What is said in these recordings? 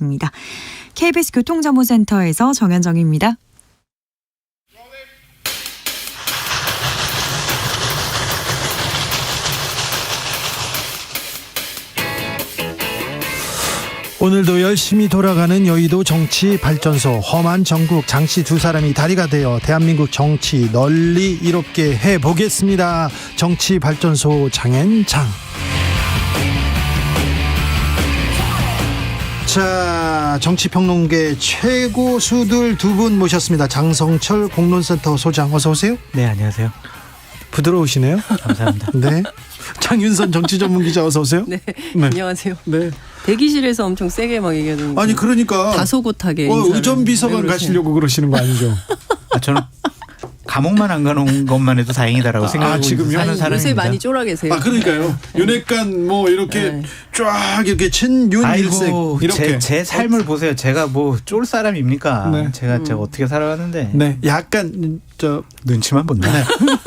입니다. KBS 교통정보센터에서 정현정입니다. 오늘도 열심히 돌아가는 여의도 정치발전소. 험한 정국 장씨 두 사람이 다리가 되어 대한민국 정치 널리 이롭게 해보겠습니다. 정치발전소 장앤장. 자, 정치평론계 최고수들 두 분 모셨습니다. 장성철 공론센터 소장, 어서 오세요. 네, 안녕하세요. 부드러우시네요. 감사합니다. 네. 장윤선 정치전문기자, 어서 오세요. 네, 네. 안녕하세요. 네. 대기실에서 엄청 세게 막 얘기하는. 아니 그러니까 다소곳하게. 의전비서관 가시려고 그러시는 거 아니죠? 저는 감옥만 안 가는 것만 해도 다행이다라고 생각하고 지금요? 사는 사람입니다. 요새 많이 쫄아 계세요. 그러니까요. 윤핵관 뭐 이렇게 네. 쫙 이렇게 친윤 일색 아이고, 이렇게 제 삶을 보세요. 제가 뭐 쫄 사람입니까? 네. 제가 어떻게 살아왔는데. 네, 약간 눈치만 본다. 네.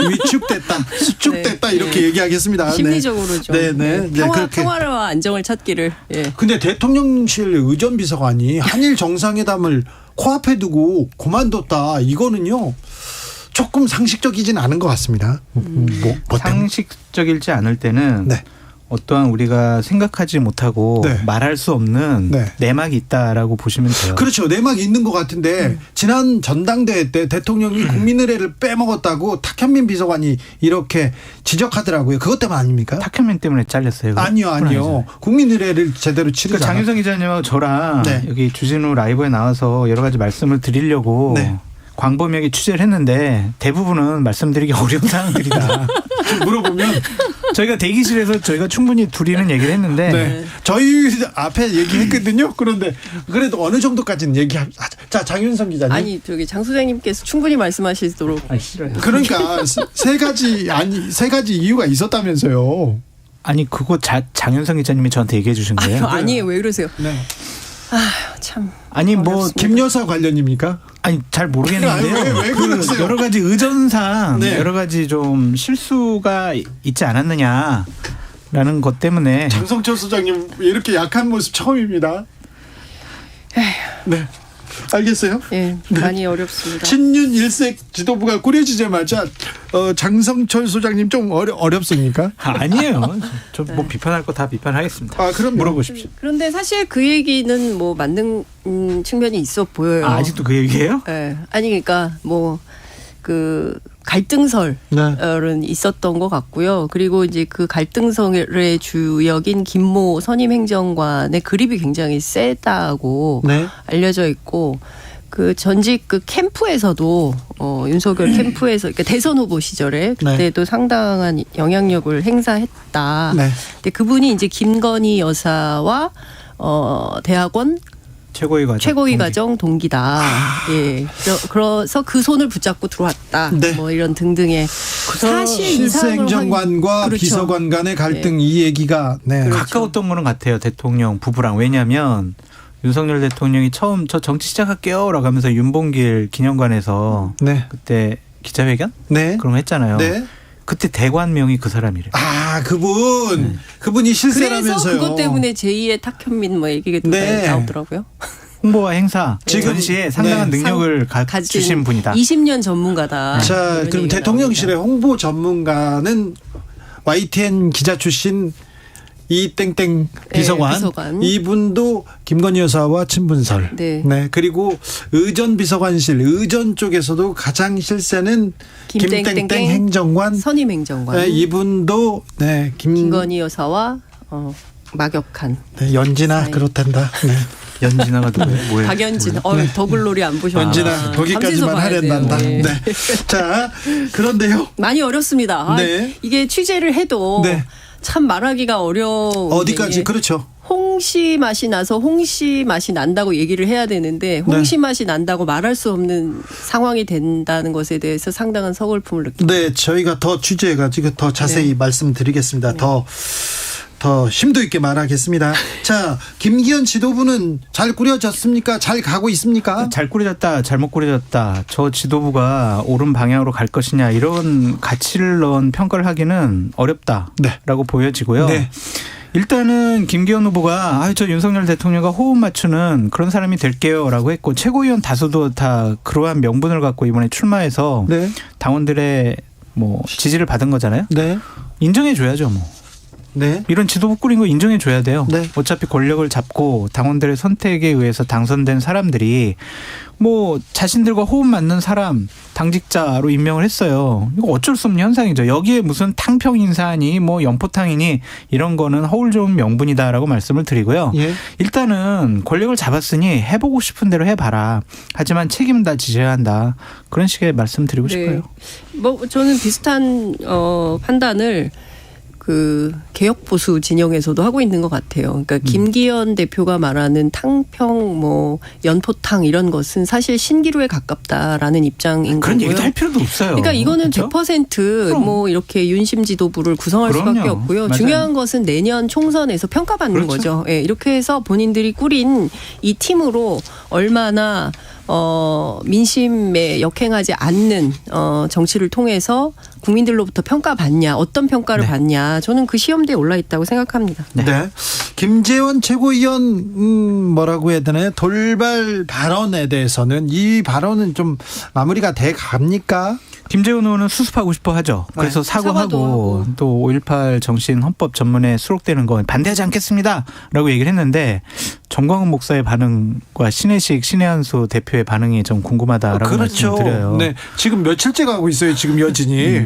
위축됐다, 수축됐다 이렇게 얘기하겠습니다. 심리적으로 좀 네. 평화와 안정을 찾기를. 예. 근데 대통령실 의전비서관이 한일 정상회담을 코앞에 두고 그만뒀다. 이거는요 조금 상식적이진 않은 것 같습니다. 뭐 상식적일지 않을 때는 네. 어떠한 우리가 생각하지 못하고 네. 말할 수 없는 네. 내막이 있다라고 보시면 돼요. 그렇죠. 내막이 있는 것 같은데 지난 전당대회 때 대통령이 국민의례를 빼먹었다고 탁현민 비서관이 이렇게 지적하더라고요. 그것 때문 아닙니까? 탁현민 때문에 잘렸어요. 아니요. 국민의례를 제대로 치르지 그러니까 않았어요. 장윤성 기자님하고 저랑 네. 여기 주진우 라이브에 나와서 여러 가지 말씀을 드리려고 네. 광범위하게 취재를 했는데 대부분은 말씀드리기 어려운 사항들이다. 물어보면 저희가 대기실에서 저희가 충분히 둘이는 얘기를 했는데 네. 저희 앞에 얘기했거든요. 그런데 그래도 어느 정도까지는 얘기하자. 자, 장윤성 기자님. 아니 저기 장 소장님께서 충분히 말씀하시도록. 싫어요. 그러니까 세 가지 이유가 있었다면서요. 아니 그거 장윤성 기자님이 저한테 얘기해 주신 거예요? 아니에요. 왜 그러세요? 네. 참. 아니 뭐 어렵습니다. 김 여사 관련입니까? 아니 잘 모르겠는데요. 아니, 왜 그러세요? 여러 가지 의전상 네. 여러 가지 좀 실수가 있지 않았느냐라는 것 때문에 장성철 소장님 이렇게 약한 모습 처음입니다. 네. 알겠어요? 예, 네. 많이 어렵습니다. 친윤 일색 지도부가 꾸려지자마자 장성철 소장님 좀 어렵습니까? 아니에요. 저 뭐 비판할 거 다 비판하겠습니다. 그럼 물어보십시오. 그런데 사실 그 얘기는 뭐 맞는 측면이 있어 보여요. 아직도 그 얘기예요? 예. 아니 그러니까 뭐 그 갈등설은 네. 있었던 것 같고요. 그리고 이제 그 갈등설의 주역인 김모 선임 행정관의 그립이 굉장히 세다고 네. 알려져 있고 그 전직 그 캠프에서도 윤석열 캠프에서 그러니까 대선 후보 시절에 그때도 상당한 영향력을 행사했다. 네. 근데 그분이 이제 김건희 여사와 대학원 최고위 과정 동기다. 예. 그래서 그 손을 붙잡고 들어왔다. 네. 뭐 이런 등등의 사실 실세행정관과 그렇죠. 비서관 간의 갈등 이 얘기가 그렇죠. 가까웠던 거는 같아요. 대통령 부부랑. 왜냐하면 윤석열 대통령이 처음 저 정치 시작할게요라고 하면서 윤봉길 기념관에서 네. 그때 기자회견 네. 그런 거 했잖아요. 네. 그때 대관명이 그 사람이래요. 그분이 실세라면서요. 그래서 그것 때문에 제2의 탁현민 뭐 얘기가 네. 나오더라고요. 홍보와 행사 지금 전시에 상당한 네. 능력을 주신 분이다. 20년 전문가다. 자, 이런 그럼 얘기가 대통령실의 나옵니다. 홍보 전문가는 YTN 기자 출신 이땡땡 비서관. 네, 비서관. 이분도 김건희 여사와 친분설. 네. 그리고 의전 비서관실 의전 쪽에서도 가장 실세는 김땡땡 행정관. 선임 행정관. 네, 이분도 김건희 여사와 막역한. 네, 연진아 사이. 그렇단다. 네. 연진아가 뭐예요? 박연진. 더글로리 안 보셨나? 연진아 거기까지만 하랜단다. 네. 네. 자, 그런데요. 많이 어렵습니다. 네. 이게 취재를 해도 네. 참 말하기가 어려운. 어디까지 그렇죠. 홍시 맛이 나서 홍시 맛이 난다고 얘기를 해야 되는데 홍시 맛이 난다고 말할 수 없는 상황이 된다는 것에 대해서 상당한 서글픔을 느낍니다. 네, 저희가 더 취재해가지고 더 자세히 말씀드리겠습니다. 더 심도 있게 말하겠습니다. 자, 김기현 지도부는 잘 꾸려졌습니까? 잘 가고 있습니까? 잘 꾸려졌다, 잘못 꾸려졌다. 저 지도부가 옳은 방향으로 갈 것이냐 이런 가치를 넣은 평가를 하기는 어렵다라고 보여지고요. 네. 일단은 김기현 후보가 저 윤석열 대통령과 호흡 맞추는 그런 사람이 될게요라고 했고 최고위원 다수도 다 그러한 명분을 갖고 이번에 출마해서 네. 당원들의 뭐 지지를 받은 거잖아요. 네. 인정해줘야죠 뭐. 네. 이런 지도부 꾸린 거 인정해줘야 돼요. 네. 어차피 권력을 잡고 당원들의 선택에 의해서 당선된 사람들이 뭐 자신들과 호흡 맞는 사람 당직자로 임명을 했어요. 이거 어쩔 수 없는 현상이죠. 여기에 무슨 탕평 인사니 뭐 연포탕이니 이런 거는 허울 좋은 명분이다라고 말씀을 드리고요. 예. 일단은 권력을 잡았으니 해보고 싶은 대로 해봐라. 하지만 책임은 다 지져야 한다. 그런 식의 말씀 드리고 싶어요. 뭐 저는 비슷한 판단을 그 개혁 보수 진영에서도 하고 있는 것 같아요. 그러니까 김기현 대표가 말하는 탕평, 뭐 연포탕 이런 것은 사실 신기루에 가깝다라는 입장인 그런 거고요. 얘기도 할 필요도 없어요. 그러니까 이거는 그렇죠? 100%뭐 이렇게 윤심 지도부를 구성할 그럼요. 수밖에 없고요. 맞아요. 중요한 것은 내년 총선에서 평가받는 그렇죠. 거죠. 예, 이렇게 해서 본인들이 꾸린 이 팀으로 얼마나 민심에 역행하지 않는 정치를 통해서 국민들로부터 평가받냐, 어떤 평가를 네. 받냐, 저는 그 시험대에 올라 있다고 생각합니다. 네. 김재원 최고위원 뭐라고 해야 되나요? 돌발 발언에 대해서는 이 발언은 좀 마무리가 돼 갑니까? 김재원 의원은 수습하고 싶어 하죠. 그래서 네. 사과하고 사과도 또 5.18 정신 헌법 전문에 수록되는 거 반대하지 않겠습니다. 라고 얘기를 했는데 정광훈 목사의 반응과 신혜식 신혜한수 대표의 반응이 좀 궁금하다라고 그렇죠. 말씀드려요. 네. 지금 며칠째 가고 있어요. 지금 여진이.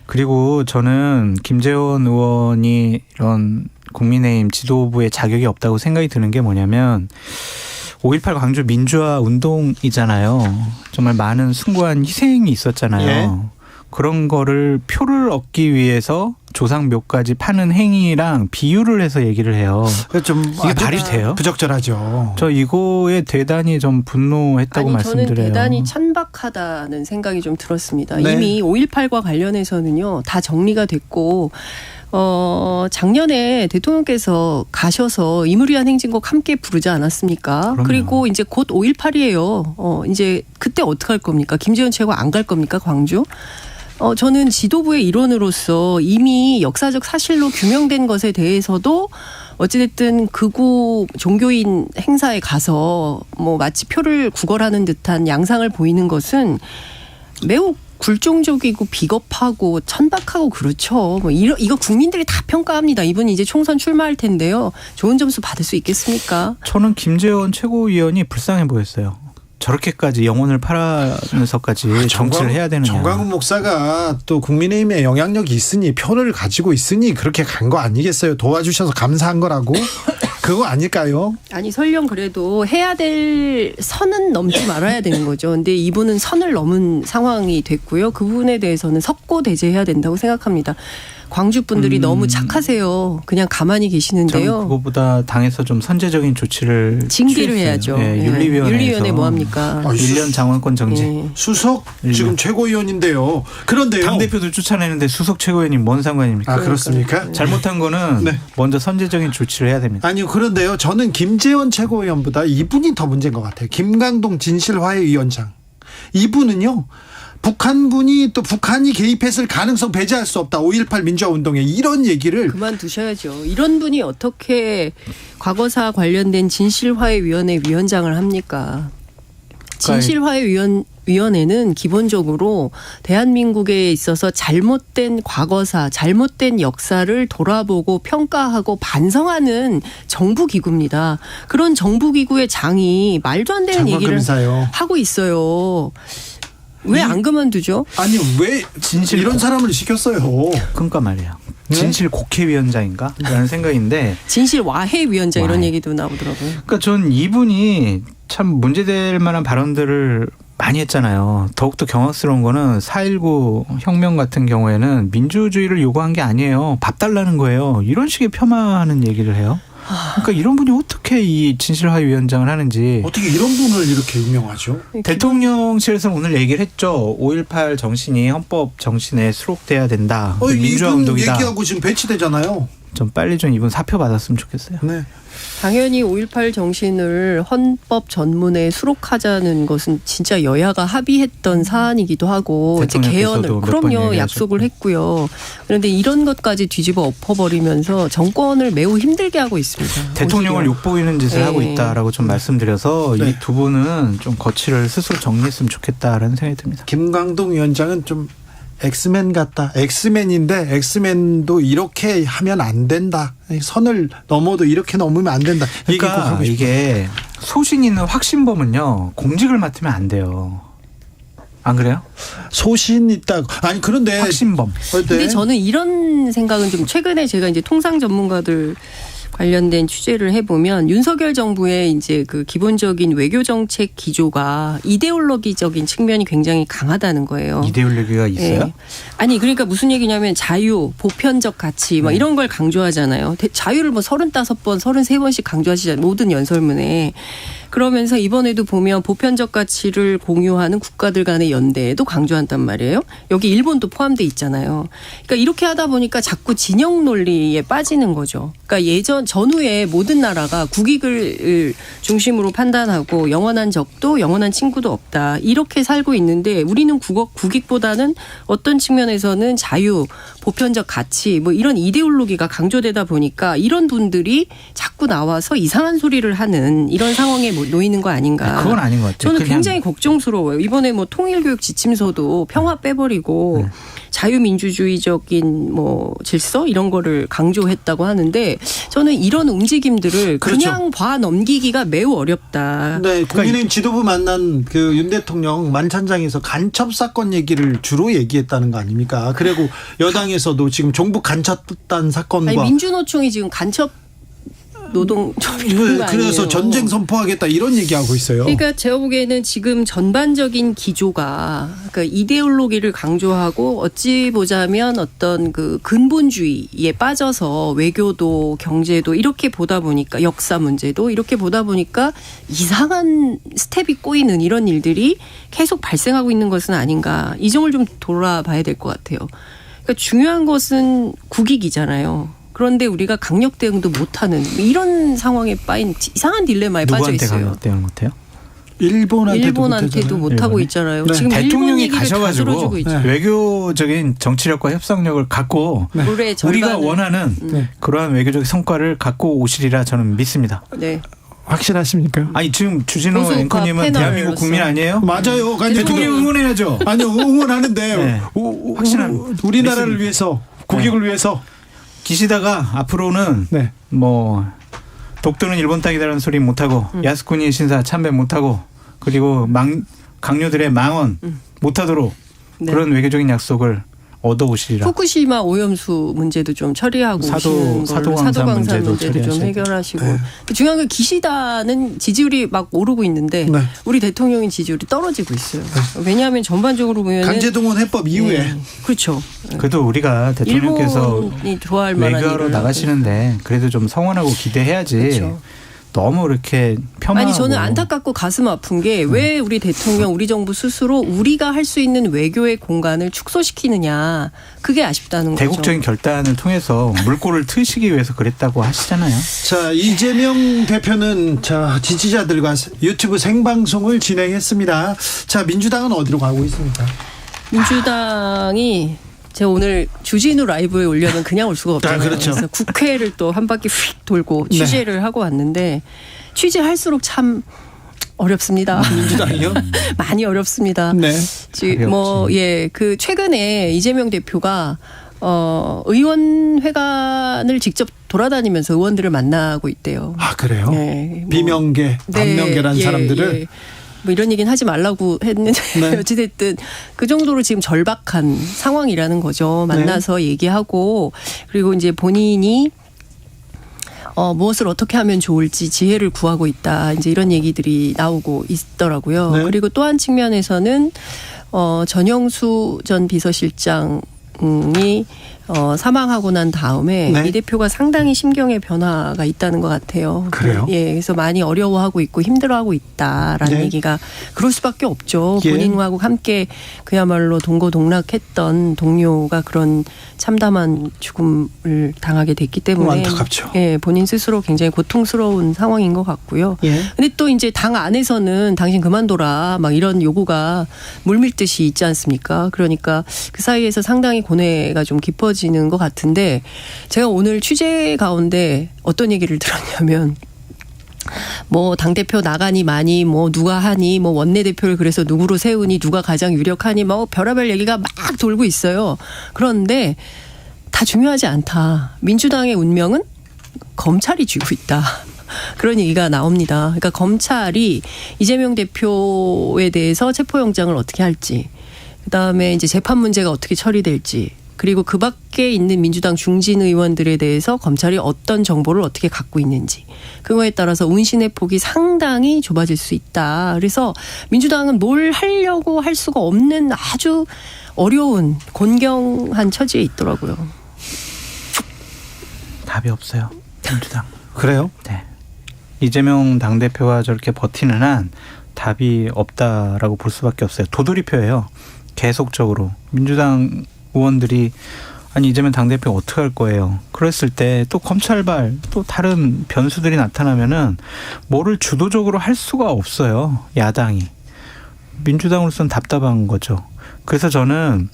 그리고 저는 김재원 의원이 이런 국민의힘 지도부의 자격이 없다고 생각이 드는 게 뭐냐면 5.18 광주 민주화 운동이잖아요. 정말 많은 숭고한 희생이 있었잖아요. 예. 그런 거를 표를 얻기 위해서 조상묘까지 파는 행위랑 비유를 해서 얘기를 해요. 좀 이게 말이 돼요? 부적절하죠. 저 이거에 대단히 좀 분노했다고 아니, 말씀드려요. 저는 대단히 찬박하다는 생각이 좀 들었습니다. 네. 이미 5.18과 관련해서는요, 다 정리가 됐고, 작년에 대통령께서 가셔서 이무리한 행진곡 함께 부르지 않았습니까? 그럼요. 그리고 이제 곧 5.18이에요. 이제 그때 어떻게 할 겁니까? 김재원 최고 안 갈 겁니까? 광주? 저는 지도부의 일원으로서 이미 역사적 사실로 규명된 것에 대해서도 어찌됐든 극우 종교인 행사에 가서 뭐 마치 표를 구걸하는 듯한 양상을 보이는 것은 매우 굴종적이고 비겁하고 천박하고 그렇죠. 뭐 이거 국민들이 다 평가합니다. 이분이 이제 총선 출마할 텐데요. 좋은 점수 받을 수 있겠습니까? 저는 김재원 최고위원이 불쌍해 보였어요. 저렇게까지 영혼을 팔아면서까지 정치를 해야 되느냐. 정광훈 목사가 또 국민의힘에 영향력이 있으니 표를 가지고 있으니 그렇게 간 거 아니겠어요? 도와주셔서 감사한 거라고? 그거 아닐까요? 아니 설령 그래도 해야 될 선은 넘지 말아야 되는 거죠. 근데 이분은 선을 넘은 상황이 됐고요. 그 부분에 대해서는 석고대죄해야 된다고 생각합니다. 광주 분들이 너무 착하세요. 그냥 가만히 계시는데요. 저는 그거보다 당에서 좀 선제적인 조치를 징계를 취했어요. 해야죠. 예, 윤리위원회 뭐 합니까? 1년 장관권 정지. 예. 수석 지금 최고위원인데요. 그런데요. 당대표들 쫓아내는데 수석 최고위원이 뭔 상관입니까? 아 그렇습니까? 잘못한 거는 네. 먼저 선제적인 조치를 해야 됩니다. 아니요. 그런데요. 저는 김재원 최고위원보다 이분이 더 문제인 것 같아요. 김강동 진실화해위원장. 이분은요. 북한분이 또 북한이 개입했을 가능성 배제할 수 없다. 5.18 민주화 운동에 이런 얘기를 그만두셔야죠. 이런 분이 어떻게 과거사 관련된 진실화해위원회 위원장을 합니까? 진실화해위원회는 기본적으로 대한민국에 있어서 잘못된 과거사, 잘못된 역사를 돌아보고 평가하고 반성하는 정부기구입니다. 그런 정부기구의 장이 말도 안 되는 얘기를 장관급인사요. 하고 있어요. 왜 안 그만두죠? 아니 왜 이런 사람을 시켰어요? 그러니까 말이에요. 네? 진실 국회위원장인가? 라는 생각인데. 진실화해위원장 이런 와해. 얘기도 나오더라고요. 그러니까 전 이분이 참 문제될 만한 발언들을 많이 했잖아요. 더욱더 경악스러운 거는 4.19 혁명 같은 경우에는 민주주의를 요구한 게 아니에요. 밥 달라는 거예요. 이런 식의 폄하하는 얘기를 해요. 그러니까 이런 분이 어떻게 이 진실화해위원장을 하는지. 어떻게 이런 분을 이렇게 임명하죠? 대통령실에서는 오늘 얘기를 했죠. 5.18 정신이 헌법 정신에 수록돼야 된다. 민주화 이분 운동이다. 얘기하고 지금 배치되잖아요. 좀 빨리 좀 이분 사표 받았으면 좋겠어요. 네. 당연히 5.18 정신을 헌법 전문에 수록하자는 것은 진짜 여야가 합의했던 사안이기도 하고 이제 개헌을 대통령께서도 몇 번 그럼요 얘기하셨고. 약속을 했고요. 그런데 이런 것까지 뒤집어 엎어버리면서 정권을 매우 힘들게 하고 있습니다. 대통령을 오히려. 욕보이는 짓을 네. 하고 있다라고 좀 말씀드려서 네. 이 두 분은 좀 거취를 스스로 정리했으면 좋겠다라는 생각이 듭니다. 김광동 위원장은 좀 엑스맨 같다. 엑스맨인데 엑스맨도 이렇게 하면 안 된다. 선을 넘어도 이렇게 넘으면 안 된다. 얘기 꼭 그러니까 하고 싶어요. 이게 소신 있는 확신범은요 공직을 맡으면 안 돼요. 안 그래요? 소신 있다고. 아니 그런데 확신범. 근데 저는 이런 생각은 좀 최근에 제가 이제 통상 전문가들 관련된 취재를 해보면 윤석열 정부의 이제 그 기본적인 외교 정책 기조가 이데올로기적인 측면이 굉장히 강하다는 거예요. 이데올로기가 있어요? 네. 아니 그러니까 무슨 얘기냐면 자유, 보편적 가치 막 이런 걸 강조하잖아요. 자유를 뭐 35번, 33번씩 강조하시잖아요. 모든 연설문에. 그러면서 이번에도 보면 보편적 가치를 공유하는 국가들 간의 연대에도 강조한단 말이에요. 여기 일본도 포함돼 있잖아요. 그러니까 이렇게 하다 보니까 자꾸 진영 논리에 빠지는 거죠. 그러니까 전후에 모든 나라가 국익을 중심으로 판단하고 영원한 적도 영원한 친구도 없다. 이렇게 살고 있는데 우리는 국익보다는 어떤 측면에서는 자유, 보편적 가치 뭐 이런 이데올로기가 강조되다 보니까 이런 분들이 자꾸 나와서 이상한 소리를 하는 이런 상황에 놓이는 거 아닌가. 그건 아닌 것 같아요. 저는 그냥 굉장히 걱정스러워요. 이번에 뭐 통일교육 지침서도 평화 빼버리고 자유민주주의적인 뭐 질서 이런 거를 강조했다고 하는데 저는 이런 움직임들을 그냥 봐 넘기기가 매우 어렵다. 네, 국민의힘 지도부 만난 그 윤 대통령 만찬장에서 간첩 사건 얘기를 주로 얘기했다는 거 아닙니까? 그리고 여당에서도 지금 종북 간첩단 사건과 아니, 민주노총이 지금 간첩 노동조합이라는 거 아니에요. 그래서 전쟁 선포하겠다 이런 얘기하고 있어요. 그러니까 제가 보기에는 지금 전반적인 기조가 그러니까 이데올로기를 강조하고 어찌 보자면 어떤 그 근본주의에 빠져서 외교도 경제도 이렇게 보다 보니까 역사 문제도 이렇게 보다 보니까 이상한 스텝이 꼬이는 이런 일들이 계속 발생하고 있는 것은 아닌가. 이 점을 좀 돌아봐야 될 것 같아요. 그러니까 중요한 것은 국익이잖아요. 그런데 우리가 강력 대응도 못하는 이런 상황에 빠인 이상한 딜레마에 빠져 누구한테 있어요. 강력 대응 못해요? 일본한테도 못하고 있잖아요. 네. 지금 대통령이 일본 얘기를 다 가셔가지고 들어주고 있죠. 외교적인 정치력과 협상력을 갖고 올해 우리가 절반은. 원하는 그러한 외교적 성과를 갖고 오시리라 저는 믿습니다. 네. 확실하십니까? 아니 지금 주진우 보수파 앵커님은 패널로서. 대한민국 국민 아니에요? 맞아요. 대통령 응원해야죠. 아니요, 응원하는데 네. 확실한 우리나라를 위해서 국익을 위해서 기시다가 앞으로는 네. 뭐 독도는 일본 땅이라는 소리 못하고 야스쿠니 신사 참배 못하고 그리고 강요들의 망언 못하도록 네. 그런 외교적인 약속을 얻어오시리라. 후쿠시마 오염수 문제도 좀 처리하고 오시는 걸로 사도광산 문제도 좀 처리하셔야 해결하시고 네. 중요한 건 기시다는 지지율이 막 오르고 있는데 네. 우리 대통령의 지지율이 떨어지고 있어요. 왜냐하면 전반적으로 보면 강제동원 해법 이후에 그렇죠. 그래도 우리가 대통령께서 일본이 좋아할 만한 외교하러 일을 나가시는데 그래도 좀 성원하고 기대해야지. 그렇죠. 너무 이렇게 폄하하고. 아니 저는 안타깝고 가슴 아픈 게 왜 우리 대통령 우리 정부 스스로 우리가 할 수 있는 외교의 공간을 축소시키느냐 그게 아쉽다는 거죠. 대국적인 결단을 통해서 물꼬를 트시기 위해서 그랬다고 하시잖아요. 자, 이재명 대표는 지지자들과 유튜브 생방송을 진행했습니다. 자, 민주당은 어디로 가고 있습니까? 민주당이 제가 오늘 주진우 라이브에 올려면 그냥 올 수가 없잖아요. 그렇죠. 그래서 국회를 또 한 바퀴 휙 돌고 취재를 하고 왔는데 취재할수록 참 어렵습니다. 민주당이요? 많이 어렵습니다. 네. 지금 그 최근에 이재명 대표가 의원회관을 직접 돌아다니면서 의원들을 만나고 있대요. 아, 그래요? 네, 비명계, 반명계라는 사람들을 예. 뭐 이런 얘기는 하지 말라고 했는데 네. 어찌됐든 그 정도로 지금 절박한 상황이라는 거죠. 만나서 얘기하고 그리고 이제 본인이 무엇을 어떻게 하면 좋을지 지혜를 구하고 있다. 이제 이런 얘기들이 나오고 있더라고요. 네. 그리고 또 한 측면에서는 전영수 전 비서실장 사망하고 난 다음에 네. 이 대표가 상당히 심경의 변화가 있다는 것 같아요. 그래요? 예, 그래서 많이 어려워하고 있고 힘들어하고 있다라는 네. 얘기가 그럴 수밖에 없죠. 예. 본인하고 함께 그야말로 동고동락했던 동료가 그런 참담한 죽음을 당하게 됐기 때문에 안타깝죠. 예, 본인 스스로 굉장히 고통스러운 상황인 것 같고요. 예. 근데 또 이제 당 안에서는 당신 그만둬라 막 이런 요구가 물밀듯이 있지 않습니까? 그러니까 그 사이에서 상당히 고뇌가 좀 깊어지는 것 같은데 제가 오늘 취재 가운데 어떤 얘기를 들었냐면 뭐 당대표 나가니 많이 뭐 누가 하니 뭐 원내대표를 그래서 누구로 세우니 누가 가장 유력하니 뭐 별의별 얘기가 막 돌고 있어요. 그런데 다 중요하지 않다. 민주당의 운명은 검찰이 쥐고 있다. 그런 얘기가 나옵니다. 그러니까 검찰이 이재명 대표에 대해서 체포영장을 어떻게 할지, 그다음에 이제 재판 문제가 어떻게 처리될지, 그리고 그 밖에 있는 민주당 중진 의원들에 대해서 검찰이 어떤 정보를 어떻게 갖고 있는지, 그거에 따라서 운신의 폭이 상당히 좁아질 수 있다. 그래서 민주당은 뭘 하려고 할 수가 없는 아주 어려운 곤경한 처지에 있더라고요. 답이 없어요. 민주당. 그래요? 네. 이재명 당대표가 저렇게 버티는 한 답이 없다라고 볼 수밖에 없어요. 도돌이표예요. 계속적으로. 민주당 의원들이 아니 이재명 당대표 어떻게 할 거예요. 그랬을 때 또 검찰발 또 다른 변수들이 나타나면은 뭐를 주도적으로 할 수가 없어요. 야당이. 민주당으로서는 답답한 거죠. 그래서 저는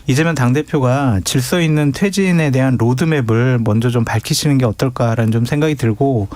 이재명 당대표가 질서 있는 퇴진에 대한 로드맵을 먼저 좀 밝히시는 게 어떨까라는 좀 생각이 들고,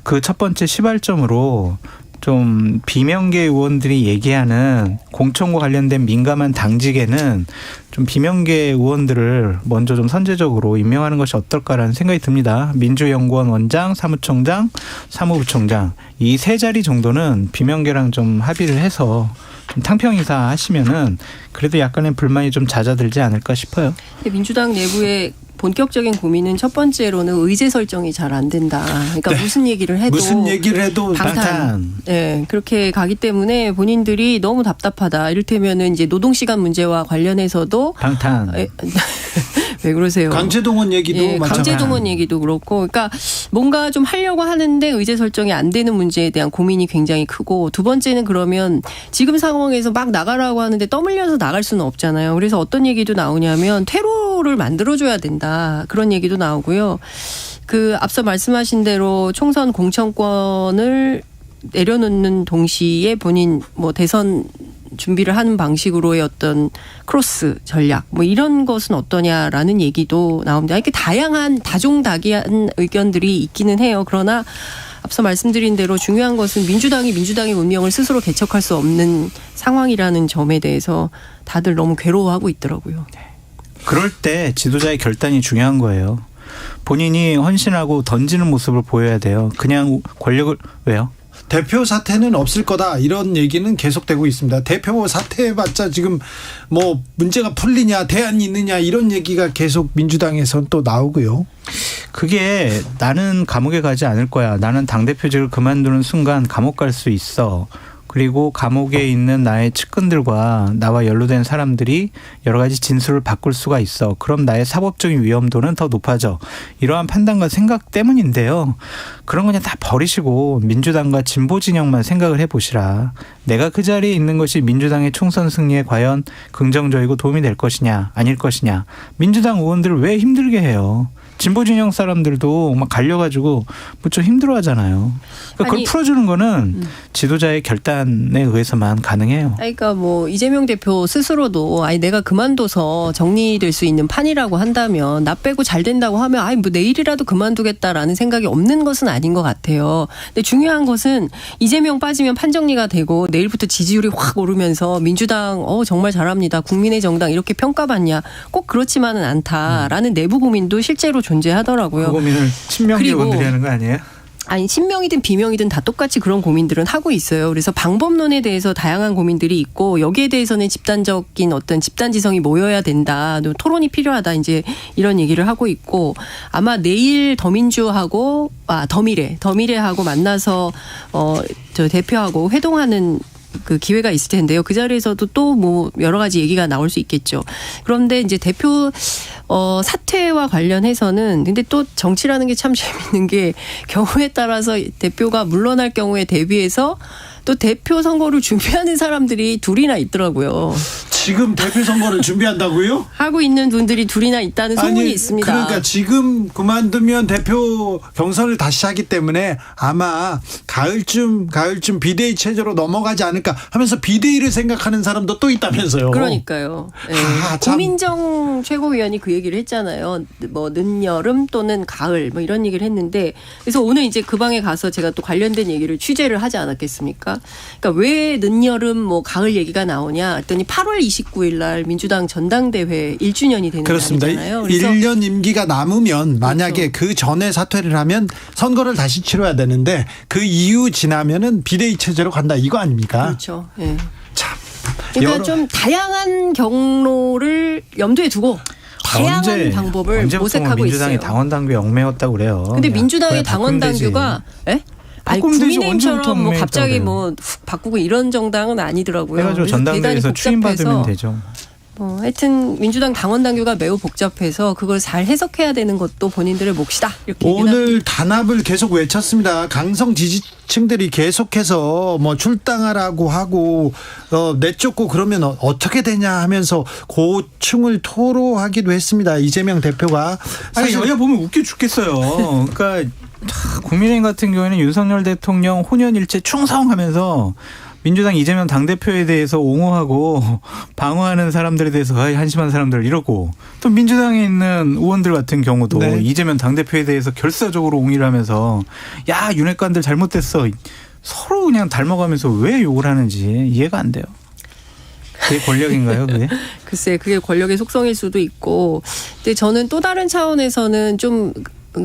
그 첫 번째 시발점으로 좀 비명계 의원들이 얘기하는 공천과 관련된 민감한 당직에는 좀 비명계 의원들을 먼저 좀 선제적으로 임명하는 것이 어떨까라는 생각이 듭니다. 민주연구원 원장, 사무총장, 사무부총장 이 세 자리 정도는 비명계랑 좀 합의를 해서 좀 탕평인사 하시면은 그래도 약간의 불만이 좀 잦아들지 않을까 싶어요. 민주당 내부의 본격적인 고민은 첫 번째로는 의제 설정이 잘 안 된다. 그러니까 네. 무슨 얘기를 해도 방탄. 네, 그렇게 가기 때문에 본인들이 너무 답답하다. 이를테면은 이제 노동시간 문제와 관련해서도 방탄. 왜 그러세요? 강제동원 얘기도 예, 많잖아요. 강제동원 얘기도 그렇고, 그러니까 뭔가 좀 하려고 하는데 의제 설정이 안 되는 문제에 대한 고민이 굉장히 크고, 두 번째는 그러면 지금 상황에서 막 나가라고 하는데 떠밀려서 나갈 수는 없잖아요. 그래서 어떤 얘기도 나오냐면 퇴로를 만들어줘야 된다. 그런 얘기도 나오고요. 그 앞서 말씀하신 대로 총선 공천권을 내려놓는 동시에 본인 뭐 대선 준비를 하는 방식으로의 어떤 크로스 전략 뭐 이런 것은 어떠냐라는 얘기도 나옵니다. 이렇게 다양한 다종다기한 의견들이 있기는 해요. 그러나 앞서 말씀드린 대로 중요한 것은 민주당의 운명을 스스로 개척할 수 없는 상황이라는 점에 대해서 다들 너무 괴로워하고 있더라고요. 그럴 때 지도자의 결단이 중요한 거예요. 본인이 헌신하고 던지는 모습을 보여야 돼요. 그냥 권력을 왜요? 대표 사퇴는 없을 거다 이런 얘기는 계속되고 있습니다. 대표 사퇴해봤자 지금 뭐 문제가 풀리냐 대안이 있느냐 이런 얘기가 계속 민주당에선 또 나오고요. 그게 나는 감옥에 가지 않을 거야. 나는 당대표직을 그만두는 순간 감옥 갈 수 있어. 그리고 감옥에 있는 나의 측근들과 나와 연루된 사람들이 여러 가지 진술을 바꿀 수가 있어. 그럼 나의 사법적인 위험도는 더 높아져. 이러한 판단과 생각 때문인데요. 그런 거 그냥 다 버리시고 민주당과 진보 진영만 생각을 해보시라. 내가 그 자리에 있는 것이 민주당의 총선 승리에 과연 긍정적이고 도움이 될 것이냐 아닐 것이냐. 민주당 의원들을 왜 힘들게 해요. 진보 진영 사람들도 막 갈려가지고 뭐 좀 힘들어하잖아요. 그러니까 그걸 풀어주는 거는 지도자의 결단에 의해서만 가능해요. 그러니까 뭐 이재명 대표 스스로도 아니 내가 그만둬서 정리될 수 있는 판이라고 한다면 나 빼고 잘 된다고 하면 아니 뭐 내일이라도 그만두겠다라는 생각이 없는 것은 아닌 것 같아요. 근데 중요한 것은 이재명 빠지면 판정리가 되고 내일부터 지지율이 확 오르면서 민주당 정말 잘합니다. 국민의 정당 이렇게 평가받냐. 꼭 그렇지만은 않다라는 내부 고민도 실제로 존재하더라고요. 그 고민을 친명계 의원들이 하는 거 아니에요? 아니 친명이든 비명이든 다 똑같이 그런 고민들은 하고 있어요. 그래서 방법론에 대해서 다양한 고민들이 있고 여기에 대해서는 집단적인 어떤 집단지성이 모여야 된다. 토론이 필요하다. 이제 이런 얘기를 하고 있고 아마 내일 더민주하고 더미래하고 만나서 저 대표하고 회동하는 그 기회가 있을 텐데요. 그 자리에서도 또 뭐 여러 가지 얘기가 나올 수 있겠죠. 그런데 이제 대표 사퇴와 관련해서는 근데 또 정치라는 게 참 재밌는 게 경우에 따라서 대표가 물러날 경우에 대비해서 또 대표 선거를 준비하는 사람들이 둘이나 있더라고요. 지금 대표 선거를 준비한다고요? 하고 있는 분들이 둘이나 있다는 소문이 있습니다. 그러니까 지금 그만두면 대표 경선을 다시 하기 때문에 아마 가을쯤 비대위 체제로 넘어가지 않을까 하면서 비대위를 생각하는 사람도 또 있다면서요. 그러니까요. 네. 고민정 최고위원이 그 얘기를 했잖아요. 뭐 늦여름 또는 가을 뭐 이런 얘기를 했는데 그래서 오늘 이제 그 방에 가서 제가 또 관련된 얘기를 취재를 하지 않았겠습니까? 그러니까 왜 늦여름 뭐 가을 얘기가 나오냐 했더니 8월 29일 날 민주당 전당대회 1주년이 되는 그렇습니다. 날이잖아요. 1년 임기가 남으면 만약에 그 전에 사퇴를 하면 선거를 다시 치러야 되는데 그 이후 지나면은 비대위 체제로 간다 이거 아닙니까? 그렇죠. 네. 참. 그러니까 좀 다양한 경로를 염두에 두고 다양한 방법을 모색하고 민주당이 있어요. 당원 당규에 얽매였다고 그래요. 근데 민주당의 당원 당규가 아니 국민의힘처럼 뭐 갑자기 뭐 훅 바꾸고 이런 정당은 아니더라고요. 그래가지고 전당대회에서 추임받으면 되죠. 하여튼 민주당 당원 당규가 매우 복잡해서 그걸 잘 해석해야 되는 것도 본인들의 몫이다. 이렇게 오늘 단합을 계속 외쳤습니다. 강성 지지층들이 계속해서 뭐 출당하라고 하고 내쫓고 그러면 어떻게 되냐 하면서 고충을 토로하기도 했습니다. 이재명 대표가 아니 여야 보면 웃겨 죽겠어요. 그러니까 국민의힘 같은 경우에는 윤석열 대통령 혼연일체 충성하면서 민주당 이재명 당대표에 대해서 옹호하고 방어하는 사람들에 대해서 한심한 사람들 이러고 또 민주당에 있는 의원들 같은 경우도 네. 이재명 당대표에 대해서 결사적으로 옹의를 하면서 야 윤핵관들 잘못됐어 서로 그냥 닮아가면서 왜 욕을 하는지 이해가 안 돼요. 그게 권력인가요, 그게? 글쎄, 그게 권력의 속성일 수도 있고 근데 저는 또 다른 차원에서는 좀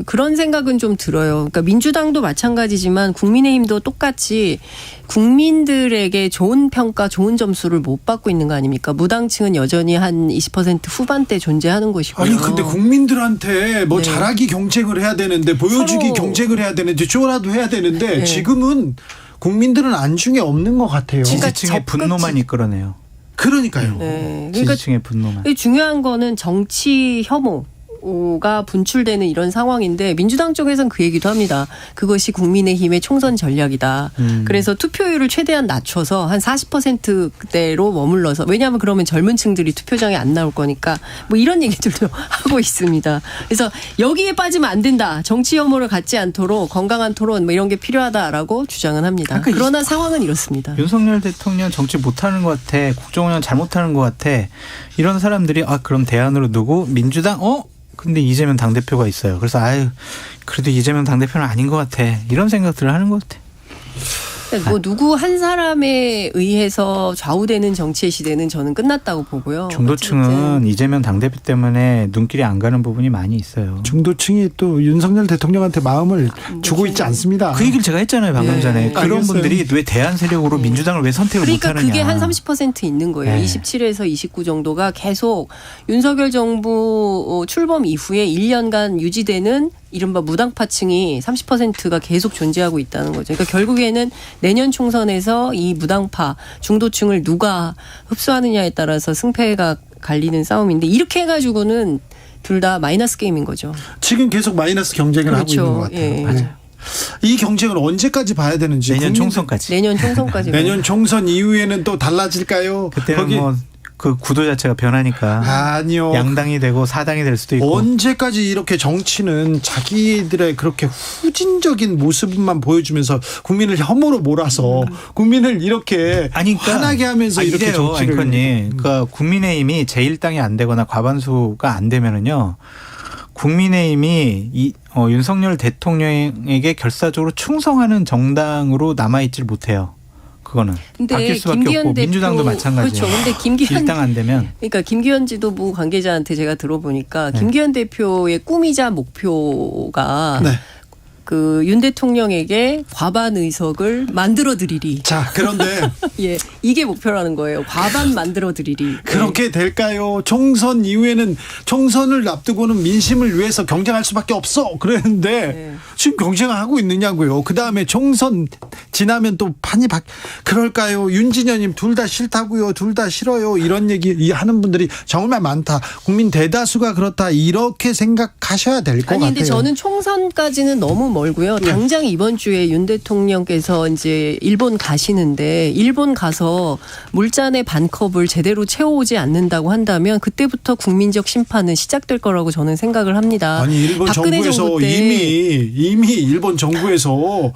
그런 생각은 좀 들어요. 그러니까 민주당도 마찬가지지만 국민의힘도 똑같이 국민들에게 좋은 평가, 좋은 점수를 못 받고 있는 거 아닙니까? 무당층은 여전히 한 20% 후반대 존재하는 것이고요. 아니 근데 국민들한테 뭐 네. 잘하기 경쟁을 해야 되는데 보여주기 경쟁을 해야 되는데 쇼라도 해야 되는데 네. 지금은 국민들은 안중에 없는 것 같아요. 지지층의 분노만 이끌어내요. 그러니까요. 네. 그러니까 지지층의 분노만. 중요한 거는 정치 혐오가 분출되는 이런 상황인데 민주당 쪽에서는 그 얘기도 합니다. 그것이 국민의힘의 총선 전략이다. 그래서 투표율을 최대한 낮춰서 한 40%대로 머물러서 왜냐하면 그러면 젊은 층들이 투표장에 안 나올 거니까 뭐 이런 얘기들도 하고 있습니다. 그래서 여기에 빠지면 안 된다. 정치 혐오를 갖지 않도록 건강한 토론 뭐 이런 게 필요하다라고 주장은 합니다. 그러니까 그러나 상황은 이렇습니다. 윤석열 대통령 정치 못하는 것 같아. 국정운영 잘못하는 것 같아. 이런 사람들이 그럼 대안으로 두고 민주당 근데 이재명 당대표가 있어요. 그래서 그래도 이재명 당대표는 아닌 것 같아. 이런 생각들을 하는 것 같아. 뭐 누구 한 사람에 의해서 좌우되는 정치의 시대는 저는 끝났다고 보고요. 중도층은 이재명 당대표 때문에 눈길이 안 가는 부분이 많이 있어요. 중도층이 또 윤석열 대통령한테 마음을 주고 있지 않습니다. 그 얘기를 제가 했잖아요. 방금 전에. 그런 알겠어요. 분들이 왜 대안 세력으로 민주당을 왜 선택을 못하느냐. 그러니까 그게 한 30% 있는 거예요. 네. 27에서 29 정도가 계속 윤석열 정부 출범 이후에 1년간 유지되는 이른바 무당파층이 30%가 계속 존재하고 있다는 거죠. 그러니까 결국에는 내년 총선에서 이 무당파 중도층을 누가 흡수하느냐에 따라서 승패가 갈리는 싸움인데 이렇게 해가지고는 둘 다 마이너스 게임인 거죠. 지금 계속 마이너스 경쟁을 하고 있는 것 같아요. 예. 네. 이 경쟁을 언제까지 봐야 되는지. 내년 총선까지. 내년 총선까지. 내년 총선 이후에는 또 달라질까요? 그때는 그 구도 자체가 변하니까. 아니요. 양당이 되고 사당이 될 수도 있고. 언제까지 이렇게 정치는 자기들의 그렇게 후진적인 모습만 보여주면서 국민을 혐오로 몰아서 국민을 이렇게 화나게 하면서 이렇게 이래요, 정치를. 그러니까 국민의힘이 제1당이 안 되거나 과반수가 안 되면은요. 국민의힘이 윤석열 대통령에게 결사적으로 충성하는 정당으로 남아있질 못해요. 그거는 바뀔 수밖에 없고 민주당도 마찬가지예요. 그렇죠. 근데 김기현 일당 안 되면 그러니까 김기현 지도부 관계자한테 제가 들어보니까 김기현 대표의 꿈이자 목표가 네. 그 윤 대통령에게 과반 의석을 만들어 드리리. 자, 그런데 예, 이게 목표라는 거예요. 과반 만들어 드리리. 그렇게 될까요? 총선 이후에는 총선을 앞두고는 민심을 위해서 경쟁할 수밖에 없어. 그랬는데 네. 지금 경쟁하고 있느냐고요. 그다음에 총선 지나면 또 판이 그럴까요? 윤진현님 둘 다 싫다고요. 둘 다 싫어요. 이런 얘기 하는 분들이 정말 많다. 국민 대다수가 그렇다. 이렇게 생각하셔야 될 것 같아요. 아니 근데 저는 총선까지는 너무 멀고요. 당장 이번 주에 윤 대통령께서 이제 일본 가시는데 일본 가서 물잔의 반컵을 제대로 채워오지 않는다고 한다면 그때부터 국민적 심판은 시작될 거라고 저는 생각을 합니다. 아니 일본 박근혜 정부에서 정부 때 이미 일본 정부에서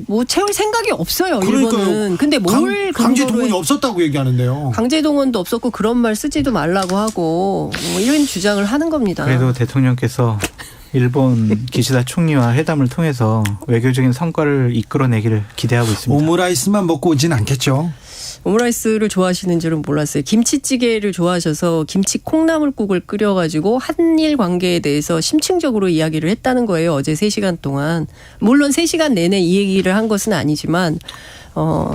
뭐 채울 생각이 없어요. 그러니까요. 일본은. 근데 뭘 강제 동원이 근거로 없었다고 얘기하는데요. 강제 동원도 없었고 그런 말 쓰지도 말라고 하고 뭐 이런 주장을 하는 겁니다. 그래도 대통령께서 일본 기시다 총리와 회담을 통해서 외교적인 성과를 이끌어내기를 기대하고 있습니다. 오므라이스만 먹고 오진 않겠죠. 오므라이스를 좋아하시는 줄은 몰랐어요. 김치찌개를 좋아하셔서 김치 콩나물국을 끓여가지고 한일 관계에 대해서 심층적으로 이야기를 했다는 거예요. 어제 3시간 동안. 물론 3시간 내내 이 얘기를 한 것은 아니지만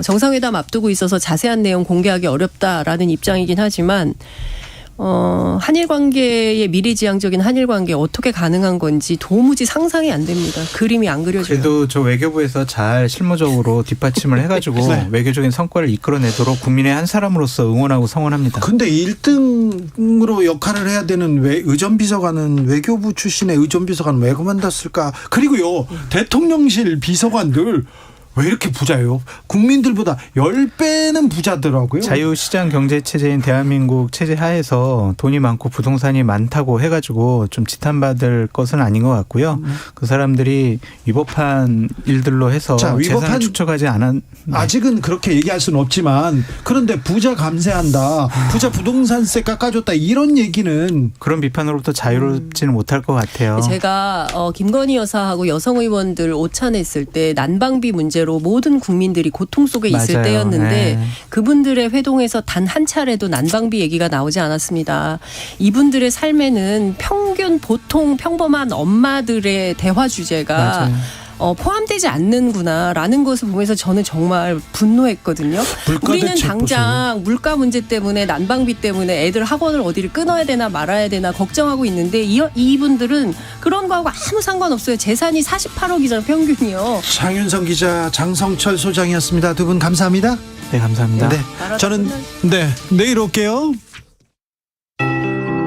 정상회담 앞두고 있어서 자세한 내용 공개하기 어렵다라는 입장이긴 하지만 한일 관계의 미래지향적인 한일 관계 어떻게 가능한 건지 도무지 상상이 안 됩니다. 그림이 안 그려져요. 그래도 저 외교부에서 잘 실무적으로 뒷받침을 해가지고 네. 외교적인 성과를 이끌어내도록 국민의 한 사람으로서 응원하고 성원합니다. 근데 1등으로 역할을 해야 되는 의전비서관은 외교부 출신의 의전비서관은 왜 그만뒀을까? 그리고요 대통령실 비서관들 왜 이렇게 부자예요? 국민들보다 10배는 부자더라고요. 자유시장 경제체제인 대한민국 체제 하에서 돈이 많고 부동산이 많다고 해가지고 좀 지탄받을 것은 아닌 것 같고요. 그 사람들이 위법한 일들로 해서 재산을 축적하지 않은 아직은 그렇게 얘기할 수는 없지만 그런데 부자 감세한다. 부자 부동산세 깎아줬다. 이런 얘기는 그런 비판으로부터 자유롭지는 못할 것 같아요. 제가 김건희 여사하고 여성 의원들 오찬했을 때 난방비 문제로 모든 국민들이 고통 속에 있을 맞아요. 때였는데 네. 그분들의 회동에서 단 한 차례도 난방비 얘기가 나오지 않았습니다. 이분들의 삶에는 보통 평범한 엄마들의 대화 주제가 맞아요. 포함되지 않는구나라는 것을 보면서 저는 정말 분노했거든요. 우리는 당장 물가 문제 때문에 난방비 때문에 애들 학원을 어디를 끊어야 되나 말아야 되나 걱정하고 있는데 이분들은 그런 거하고 아무 상관없어요. 재산이 48억이잖아요. 평균이요. 장윤성 기자, 장성철 소장이었습니다. 두 분 감사합니다. 네, 감사합니다. 네, 저는 내일 올게요.